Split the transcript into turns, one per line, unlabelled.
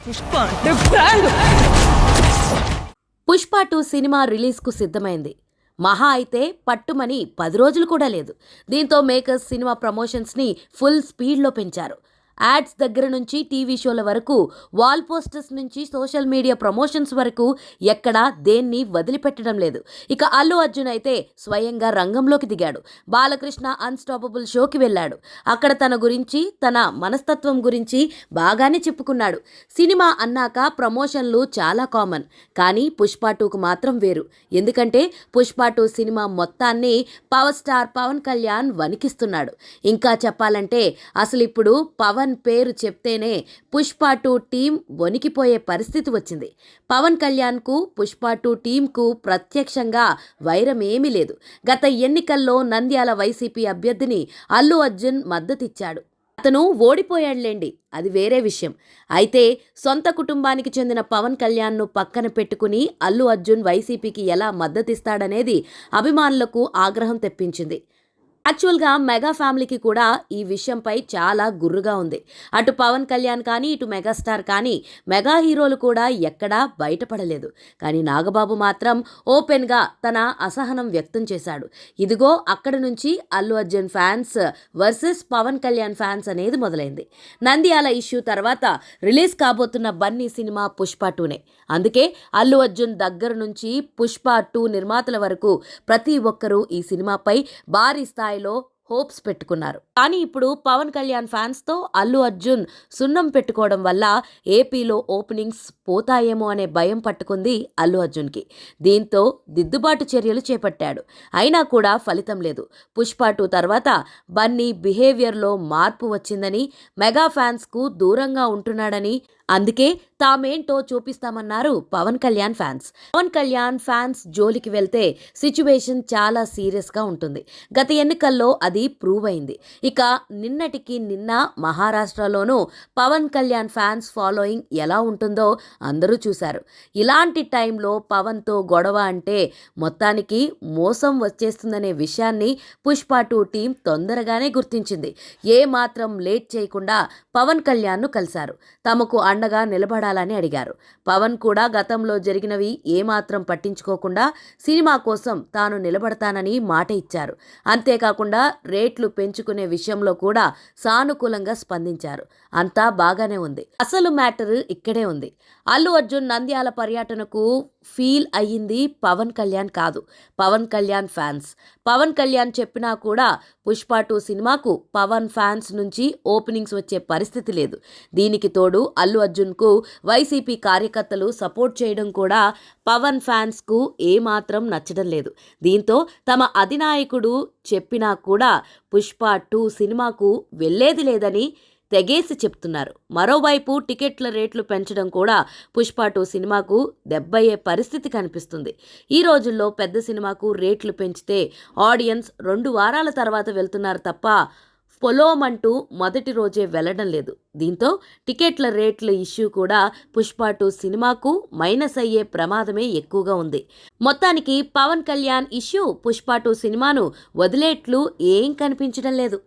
పుష్ప అంటే brand.
Pushpa 2 cinema రిలీజ్కు సిద్ధమైంది. మహా అయితే పట్టుమని 10 రోజులు కూడా లేదు. దీంతో మేకర్స్ సినిమా ప్రమోషన్స్ని ఫుల్ స్పీడ్లో పెంచారు. యాడ్స్ దగ్గర నుంచి టీవీ షోల వరకు, వాల్ పోస్టర్స్ నుంచి సోషల్ మీడియా ప్రమోషన్స్ వరకు ఎక్కడా దేన్ని వదిలిపెట్టడం లేదు. ఇక అల్లు అర్జున్ అయితే స్వయంగా రంగంలోకి దిగాడు. బాలకృష్ణ అన్స్టాపబుల్ షోకి వెళ్ళాడు. అక్కడ తన గురించి, తన మనస్తత్వం గురించి బాగానే చెప్పుకున్నాడు. సినిమా అన్నాక ప్రమోషన్లు చాలా కామన్, కానీ పుష్ప 2కు మాత్రం వేరు. ఎందుకంటే పుష్ప 2 సినిమా మొత్తాన్ని పవర్ స్టార్ పవన్ కళ్యాణ్ వణికిస్తున్నాడు. ఇంకా చెప్పాలంటే అసలు ఇప్పుడు పవన్ పేరు చెప్తేనే పుష్ప 2 టీం వణికిపోయే పరిస్థితి వచ్చింది. పవన్ కళ్యాణ్కు పుష్ప 2 టీంకు ప్రత్యక్షంగా వైరం ఏమీ లేదు. గత ఎన్నికల్లో నంద్యాల వైసీపీ అభ్యర్థిని అల్లు అర్జున్ మద్దతిచ్చాడు. అతను ఓడిపోయాడులేండి, అది వేరే విషయం. అయితే సొంత కుటుంబానికి చెందిన పవన్ కళ్యాణ్ను పక్కన పెట్టుకుని అల్లు అర్జున్ వైసీపీకి ఎలా మద్దతిస్తాడనేది అభిమానులకు ఆగ్రహం తెప్పించింది. యాక్చువల్గా మెగా ఫ్యామిలీకి కూడా ఈ విషయంపై చాలా గుర్రుగా ఉంది. అటు పవన్ కళ్యాణ్ కానీ, ఇటు మెగాస్టార్ కానీ, మెగా హీరోలు కూడా ఎక్కడా బయటపడలేదు. కానీ నాగబాబు మాత్రం ఓపెన్గా తన అసహనం వ్యక్తం చేశాడు. ఇదిగో అక్కడ నుంచి Allu Arjun fans versus Pawan Kalyan fans అనేది మొదలైంది. నంద్యాల ఇష్యూ తర్వాత రిలీజ్ కాబోతున్న బన్నీ సినిమా పుష్ప 2నే. అందుకే అల్లు అర్జున్ దగ్గర నుంచి పుష్ప 2 నిర్మాతల వరకు ప్రతి ఒక్కరూ ఈ సినిమాపై భారీ స్థాయిలో హోప్స్ పెట్టుకున్నారు. కానీ ఇప్పుడు పవన్ కళ్యాణ్ ఫ్యాన్స్తో అల్లు అర్జున్ సున్నం పెట్టుకోవడం వల్ల ఏపీలో ఓపెనింగ్స్ పోతాయేమో అనే భయం పట్టుకుంది అల్లు అర్జున్కి. దీంతో దిద్దుబాటు చర్యలు చేపట్టాడు. అయినా కూడా ఫలితం లేదు. పుష్ప 2 తర్వాత బన్నీ బిహేవియర్లో మార్పు వచ్చిందని, మెగా ఫ్యాన్స్కు దూరంగా ఉంటున్నాడని, అందుకే తామేంటో చూపిస్తామన్నారు పవన్ కళ్యాణ్ ఫ్యాన్స్. పవన్ కళ్యాణ్ ఫ్యాన్స్ జోలికి వెళ్తే సిచ్యువేషన్ చాలా సీరియస్గా ఉంటుంది. గత ఎన్నికల్లో అది ప్రూవ్ అయింది. ఇక నిన్నటికి నిన్న మహారాష్ట్రలోనూ పవన్ కళ్యాణ్ ఫ్యాన్స్ ఫాలోయింగ్ ఎలా ఉంటుందో అందరూ చూశారు. ఇలాంటి టైంలో పవన్తో గొడవ అంటే మొత్తానికి మోసం వచ్చేస్తుందనే విషయాన్ని పుష్ప 2 టీం తొందరగానే గుర్తించింది. ఏమాత్రం లేట్ చేయకుండా పవన్ కళ్యాణ్ను కలిశారు. తమకు అండగా నిలబడాలని అడిగారు. పవన్ కూడా గతంలో జరిగినవి ఏమాత్రం పట్టించుకోకుండా సినిమా కోసం తాను నిలబడతానని మాట ఇచ్చారు. అంతేకాకుండా రేట్లు పెంచుకునే విషయంలో కూడా సానుకూలంగా స్పందించారు. అంతా బాగానే ఉంది. అసలు మ్యాటర్ ఇక్కడే ఉంది. అల్లు అర్జున్ నంద్యాల పర్యటనకు ఫీల్ అయ్యింది పవన్ కళ్యాణ్ కాదు, పవన్ కళ్యాణ్ ఫ్యాన్స్. పవన్ కళ్యాణ్ చెప్పినా కూడా పుష్ప 2 సినిమాకు పవన్ ఫ్యాన్స్ నుంచి ఓపెనింగ్స్ వచ్చే పరిస్థితి లేదు. దీనికి తోడు అల్లు అర్జున్కు వైసీపీ కార్యకర్తలు సపోర్ట్ చేయడం కూడా పవన్ ఫ్యాన్స్కు ఏమాత్రం నచ్చడం లేదు. దీంతో తమ అధినాయకుడు చెప్పినా కూడా పుష్ప 2 సినిమాకు వెళ్లేది లేదని తెగేసి చెప్తున్నారు. మరోవైపు టికెట్ల రేట్లు పెంచడం కూడా పుష్ప 2 సినిమాకు దెబ్బయ్యే పరిస్థితి కనిపిస్తుంది. ఈ రోజుల్లో పెద్ద సినిమాకు రేట్లు పెంచితే ఆడియన్స్ 2 వారాల తర్వాత వెళ్తున్నారు తప్ప పొలోమంటూ మొదటి రోజే వెళ్లడం లేదు. దీంతో టికెట్ల రేట్ల ఇష్యూ కూడా పుష్ప 2 సినిమాకు మైనస్ అయ్యే ప్రమాదమే ఎక్కువగా ఉంది. మొత్తానికి పవన్ కళ్యాణ్ ఇష్యూ పుష్ప 2 సినిమాను వదిలేట్లు ఏం కనిపించడం లేదు.